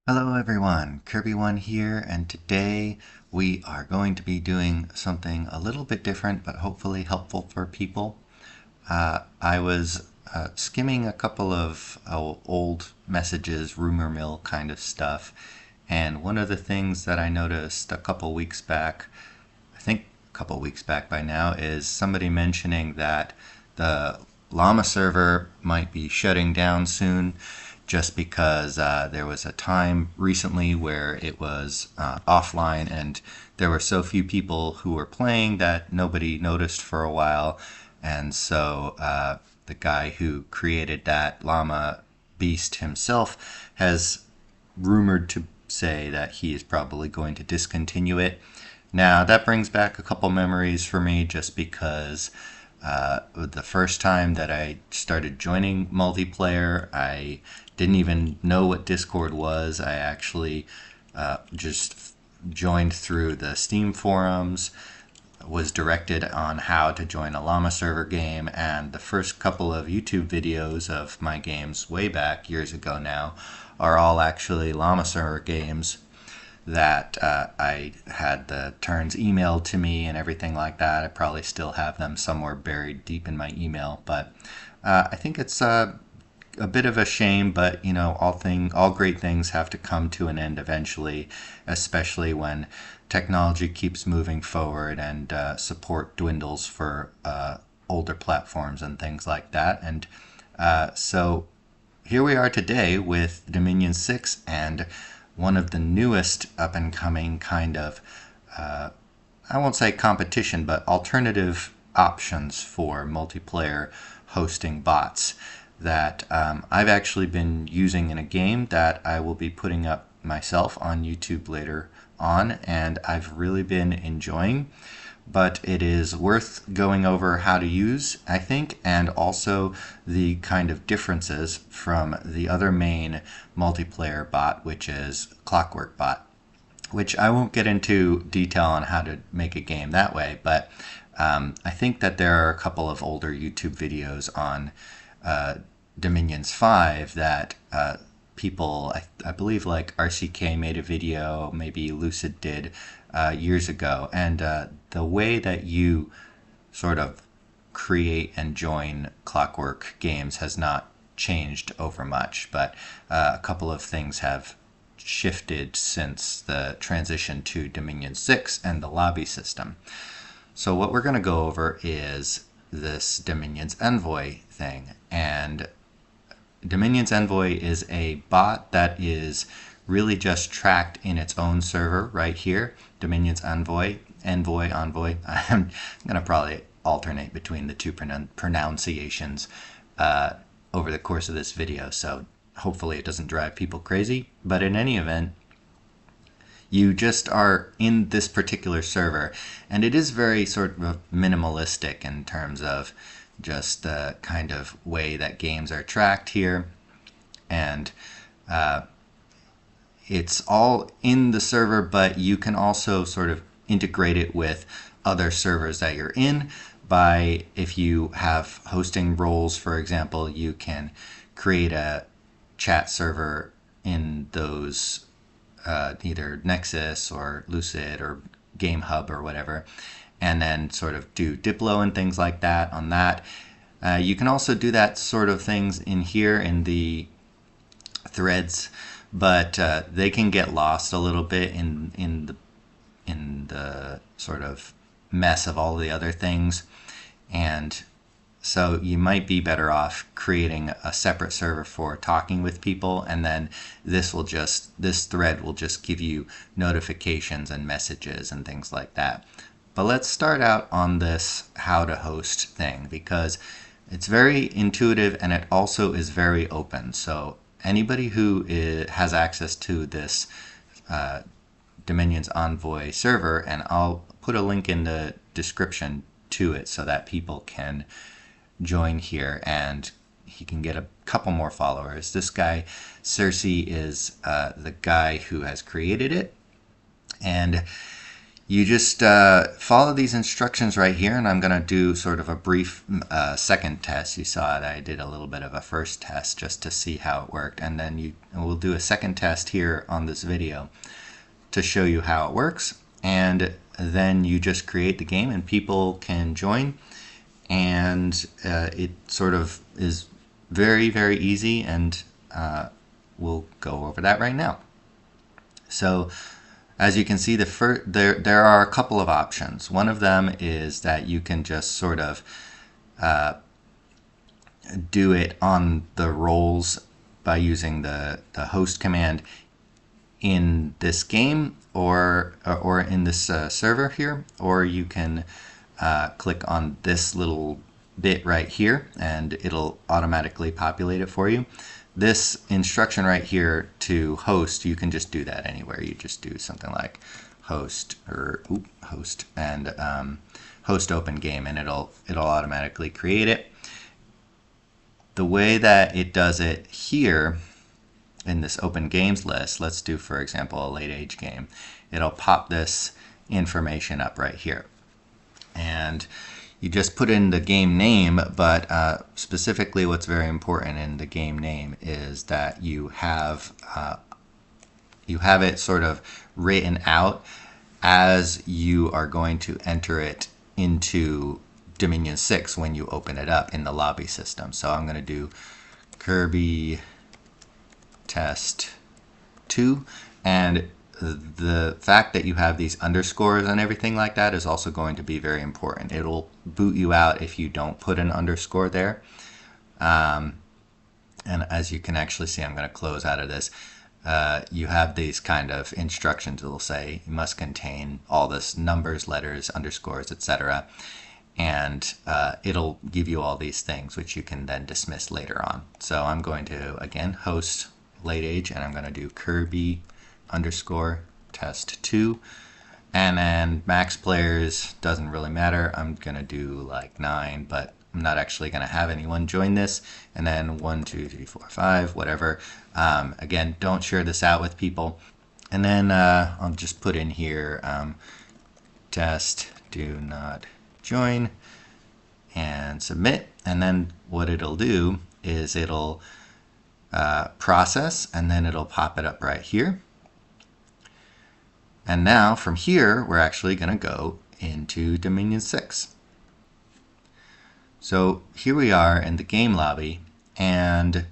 Hello everyone, Kirby1 here, and today we are going to be doing something a little bit different but hopefully helpful for people. I was skimming a couple of old messages, rumor mill kind of stuff, and one of the things that I noticed a couple weeks back, I think a couple weeks back by now, is somebody mentioning that the Llama server might be shutting down soon just because there was a time recently where it was offline and there were so few people who were playing that nobody noticed for a while. And so the guy who created that llama beast himself has rumored to say that he is probably going to discontinue it. Now, that brings back a couple memories for me just because the first time that I started joining multiplayer, I didn't even know what Discord was. I actually just joined through the Steam forums, was directed on how to join a llama server game, and the first couple of YouTube videos of my games way back years ago now are all actually llama server games that I had the turns emailed to me and everything like that. I probably still have them somewhere buried deep in my email, but I think it's a bit of a shame. But you know, all great things have to come to an end eventually, especially when technology keeps moving forward and support dwindles for older platforms and things like that. And so here we are today with Dominion 6 and one of the newest up and coming kind of, I won't say competition, but alternative options for multiplayer hosting bots that I've actually been using in a game that I will be putting up myself on YouTube later on, and I've really been enjoying. But it is worth going over how to use, I think, and also the kind of differences from the other main multiplayer bot, which is Clockwork bot, which I won't get into detail on how to make a game that way, but I think that there are a couple of older YouTube videos on Dominions 5 that people, I believe like RCK made a video, maybe Lucid did years ago, and the way that you sort of create and join Clockwork games has not changed over much, but a couple of things have shifted since the transition to Dominion 6 and the lobby system. So what we're going to go over is this DominionsEnvoy thing, and DominionsEnvoy is a bot that is really just tracked in its own server right here. DominionsEnvoy, Envoy. I'm going to probably alternate between the two pronunciations over the course of this video, so hopefully it doesn't drive people crazy. But in any event, you just are in this particular server, and it is very sort of minimalistic in terms of just the kind of way that games are tracked here. And it's all in the server, but you can also sort of integrate it with other servers that you're in by, if you have hosting roles, for example, you can create a chat server in those either Nexus or Lucid or Game Hub or whatever, and then sort of do Diplo and things like that on that. You can also do that sort of things in here in the threads, but they can get lost a little bit in the sort of mess of all the other things, and so you might be better off creating a separate server for talking with people, and then this thread will just give you notifications and messages and things like that. But let's start out on this how to host thing, because it's very intuitive and it also is very open. So anybody who has access to this DominionsEnvoy server, and I'll put a link in the description to it so that people can join here and he can get a couple more followers. This guy, Cersei, is the guy who has created it, and You just follow these instructions right here, and I'm going to do sort of a brief second test. You saw it. I did a little bit of a first test just to see how it worked, and then we'll do a second test here on this video to show you how it works. And then you just create the game, and people can join, and it sort of is very, very easy, and we'll go over that right now. So as you can see, there are a couple of options. One of them is that you can just sort of do it on the roles by using the host command in this game or in this server here, or you can click on this little bit right here and it'll automatically populate it for you. This instruction right here to host, you can just do that anywhere. You just do something like host or host and host open game, and it'll automatically create it. The way that it does it here in this open games list, let's do, for example, a late age game. It'll pop this information up right here. And you just put in the game name, but specifically what's very important in the game name is that you have it sort of written out as you are going to enter it into Dominion 6 when you open it up in the lobby system. So I'm going to do Kirby test 2, and the fact that you have these underscores and everything like that is also going to be very important. It'll boot you out if you don't put an underscore there. And as you can actually see, I'm going to close out of this. You have these kind of instructions that will say you must contain all this numbers, letters, underscores, etc. And it'll give you all these things which you can then dismiss later on. So I'm going to, again, host late age, and I'm going to do Kirby underscore test 2, and then max players doesn't really matter. I'm gonna do like 9, but I'm not actually gonna have anyone join this. And then 1 2 3 4 5, whatever. Again, don't share this out with people. And then I'll just put in here test do not join and submit. And then what it'll do is it'll process, and then it'll pop it up right here. And now from here, we're actually going to go into Dominion 6. So here we are in the game lobby, and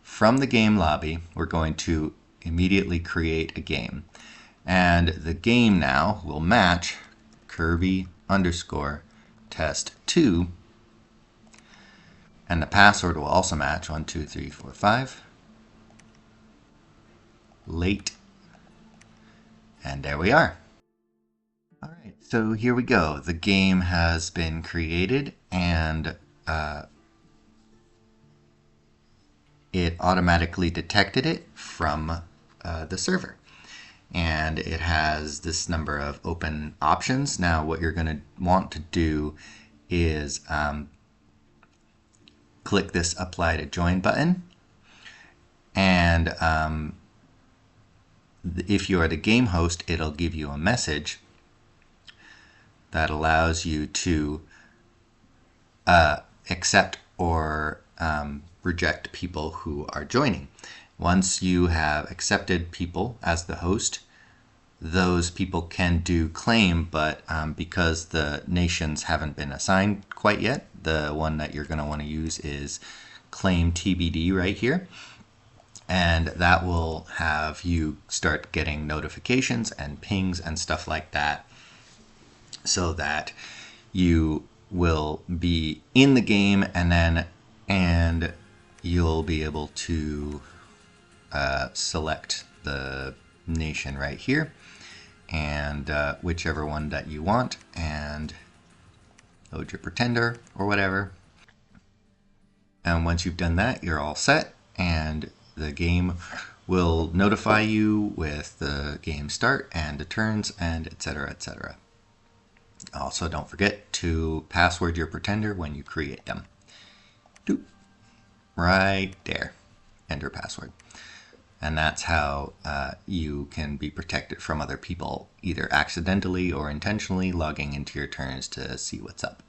from the game lobby, we're going to immediately create a game. And the game now will match Kirby underscore test 2, and the password will also match 1 2 3 4 5 late. And there we are. All right, so here we go. The game has been created, and it automatically detected it from the server. And it has this number of open options. Now, what you're going to want to do is click this apply to join button, and if you are the game host, it'll give you a message that allows you to accept or reject people who are joining. Once you have accepted people as the host, those people can do claim, but because the nations haven't been assigned quite yet, the one that you're going to want to use is claim TBD right here. And that will have you start getting notifications and pings and stuff like that, so that you will be in the game, and you'll be able to select the nation right here, and whichever one that you want, and load your pretender or whatever. And once you've done that, you're all set, and the game will notify you with the game start and the turns and etc. etc. Also, don't forget to password your pretender when you create them. Doop. Right there. Enter password. and that's how you can be protected from other people either accidentally or intentionally logging into your turns to see what's up.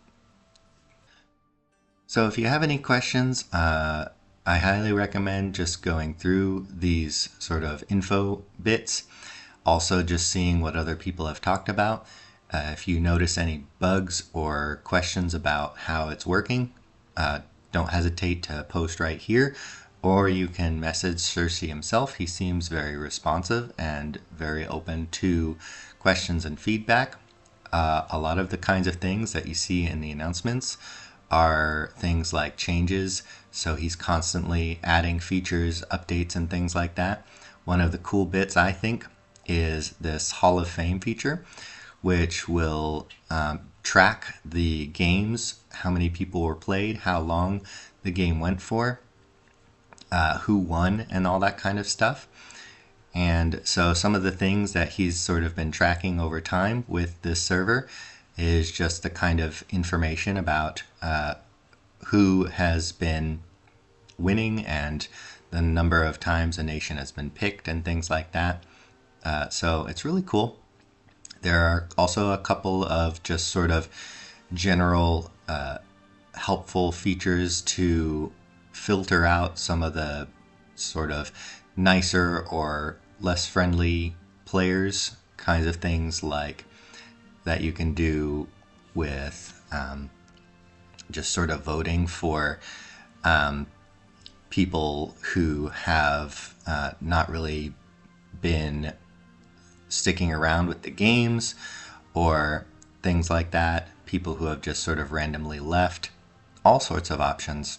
So if you have any questions, I highly recommend just going through these sort of info bits. Also just seeing what other people have talked about. If you notice any bugs or questions about how it's working, don't hesitate to post right here, or you can message Cersei himself. He seems very responsive and very open to questions and feedback. A lot of the kinds of things that you see in the announcements are things like changes, so he's constantly adding features, updates, and things like that. One of the cool bits, I think, is this Hall of Fame feature, which will track the games, how many people were played, how long the game went for, who won, and all that kind of stuff. And so some of the things that he's sort of been tracking over time with this server is just the kind of information about who has been winning and the number of times a nation has been picked and things like that. So it's really cool. There are also a couple of just sort of general helpful features to filter out some of the sort of nicer or less friendly players, kinds of things like that you can do with just sort of voting for people who have not really been sticking around with the games or things like that, people who have just sort of randomly left, all sorts of options.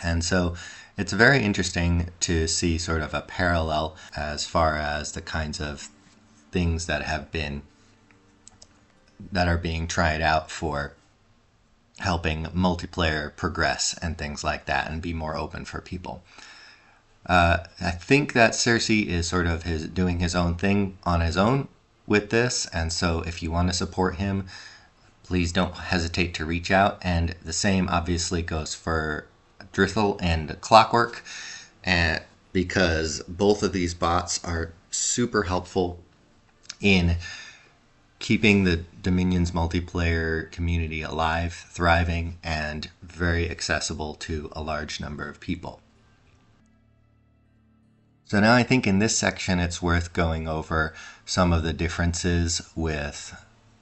And so it's very interesting to see sort of a parallel as far as the kinds of things that have been that are being tried out for helping multiplayer progress and things like that and be more open for people. I think that Cersei is sort of doing his own thing on his own with this, and so if you want to support him, please don't hesitate to reach out. And the same obviously goes for Drithel and Clockwork, and because both of these bots are super helpful in keeping the Dominions multiplayer community alive, thriving, and very accessible to a large number of people. So now I think in this section it's worth going over some of the differences with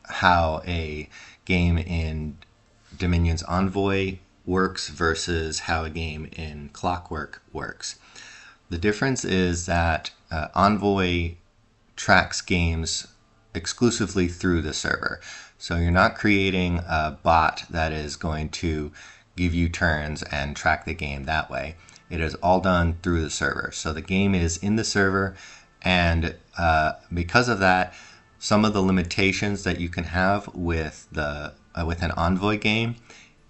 how a game in Dominion's Envoy works versus how a game in Clockwork works. The difference is that Envoy tracks games exclusively through the server. So you're not creating a bot that is going to give you turns and track the game that way. It is all done through the server. So the game is in the server, and because of that, some of the limitations that you can have with an Envoy game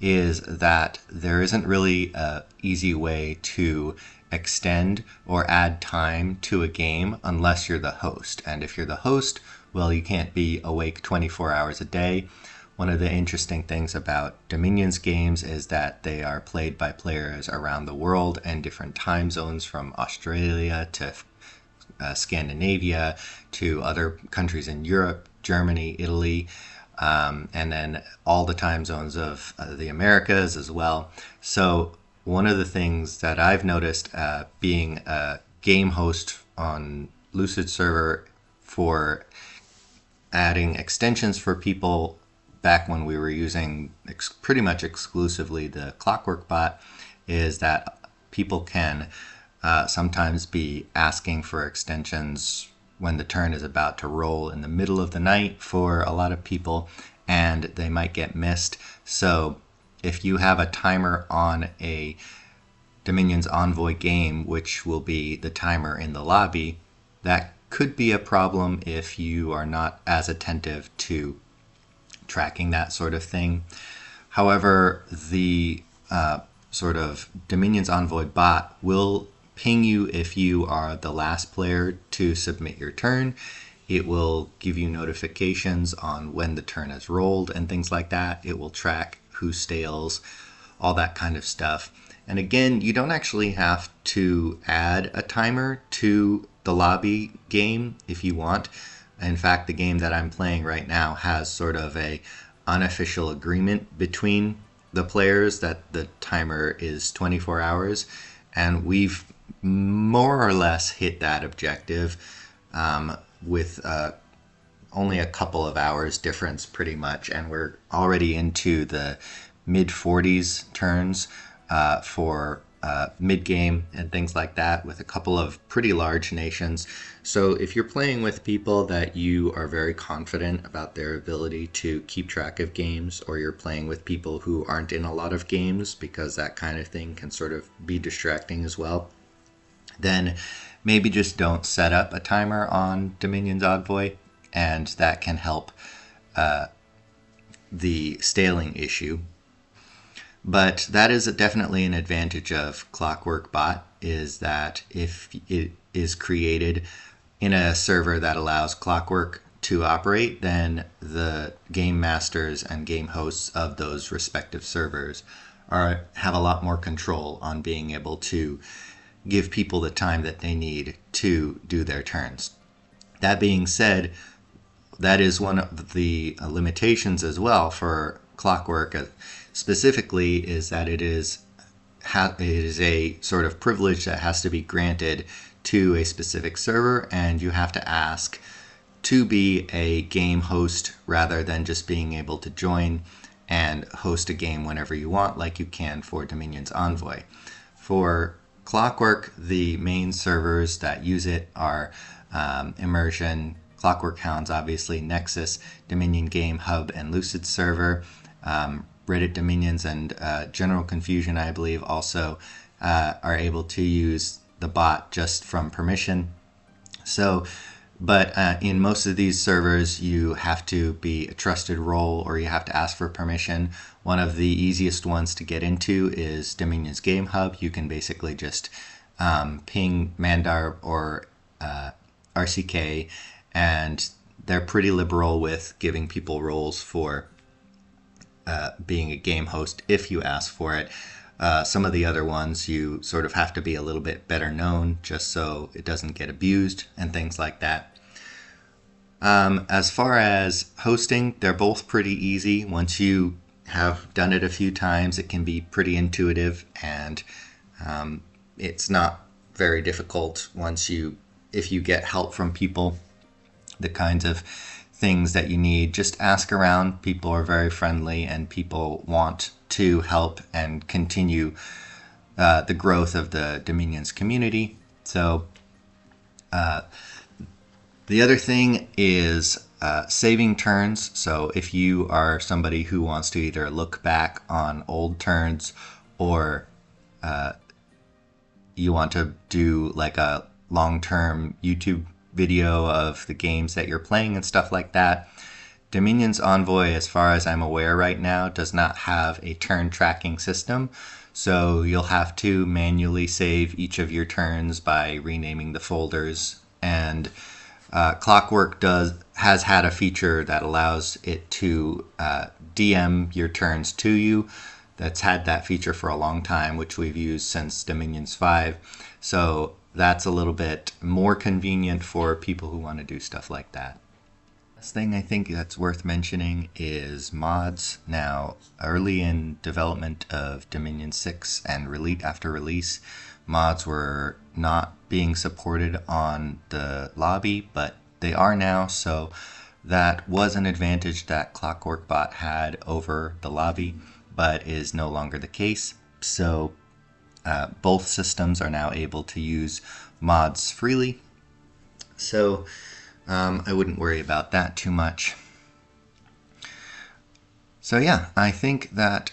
is that there isn't really an easy way to extend or add time to a game unless you're the host. And if you're the host, well, you can't be awake 24 hours a day. One of the interesting things about Dominion's games is that they are played by players around the world and different time zones, from Australia to Scandinavia to other countries in Europe, Germany, Italy, and then all the time zones of the Americas as well. So one of the things that I've noticed being a game host on Lucid server for adding extensions for people back when we were using pretty much exclusively the Clockwork bot, is that people can sometimes be asking for extensions when the turn is about to roll in the middle of the night for a lot of people, and they might get missed. So if you have a timer on a Dominion's Envoy game, which will be the timer in the lobby, that could be a problem if you are not as attentive to tracking that sort of thing. However, the sort of Dominion's Envoy bot will ping you if you are the last player to submit your turn. It will give you notifications on when the turn has rolled and things like that. It will track who stales, all that kind of stuff. And again, you don't actually have to add a timer to the lobby game if you want. In fact, the game that I'm playing right now has sort of a unofficial agreement between the players that the timer is 24 hours, and we've more or less hit that objective with only a couple of hours difference pretty much, and we're already into the mid 40s turns for mid-game and things like that, with a couple of pretty large nations. So if you're playing with people that you are very confident about their ability to keep track of games, or you're playing with people who aren't in a lot of games, because that kind of thing can sort of be distracting as well, then maybe just don't set up a timer on DominionsEnvoy, and that can help the staling issue. But that is definitely an advantage of Clockwork Bot, is that if it is created in a server that allows Clockwork to operate, then the game masters and game hosts of those respective servers have a lot more control on being able to give people the time that they need to do their turns. That being said, that is one of the limitations as well for Clockwork specifically, is that it is a sort of privilege that has to be granted to a specific server, and you have to ask to be a game host rather than just being able to join and host a game whenever you want, like you can for DominionsEnvoy. For Clockwork, the main servers that use it are Immersion, Clockwork Hounds, obviously, Nexus, Dominion Game Hub, and Lucid Server. Reddit Dominions and General Confusion, I believe, also are able to use the bot just from permission. So, but in most of these servers, you have to be a trusted role, or you have to ask for permission. One of the easiest ones to get into is Dominion's Game Hub. You can basically just ping Mandar or RCK, and they're pretty liberal with giving people roles for being a game host if you ask for it. Some of the other ones, you sort of have to be a little bit better known just so it doesn't get abused and things like that. As far as hosting, they're both pretty easy. Once you have done it a few times, it can be pretty intuitive, and it's not very difficult if you get help from people. The kinds of things that you need, just ask around. People are very friendly, and people want to help and continue the growth of the Dominions community. So the other thing is saving turns. So if you are somebody who wants to either look back on old turns, or you want to do like a long-term YouTube video of the games that you're playing and stuff like that, DominionsEnvoy, as far as I'm aware right now, does not have a turn tracking system. So you'll have to manually save each of your turns by renaming the folders. And Clockwork has had a feature that allows it to DM your turns to you. That's had that feature for a long time, which we've used since Dominions 5. So that's a little bit more convenient for people who want to do stuff like that. Last thing I think that's worth mentioning is mods. Now, early in development of Dominion 6 and after release, mods were not being supported on the lobby, but they are now, so that was an advantage that Clockwork Bot had over the lobby, but is no longer the case. So both systems are now able to use mods freely, so I wouldn't worry about that too much. So yeah, I think that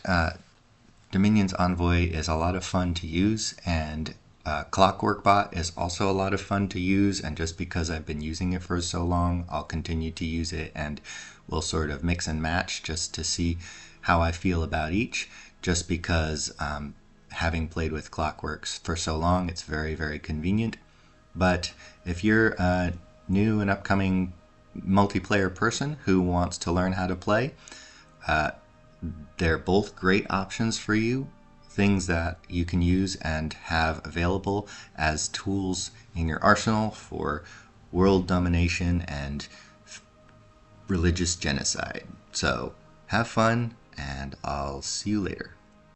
DominionsEnvoy is a lot of fun to use, and Clockwork Bot is also a lot of fun to use, and just because I've been using it for so long, I'll continue to use it, and we'll sort of mix and match just to see how I feel about each, just because having played with Clockworks for so long, it's very, very convenient. But if you're a new and upcoming multiplayer person who wants to learn how to play, they're both great options for you things that you can use and have available as tools in your arsenal for world domination and religious genocide. So have fun, and I'll see you later.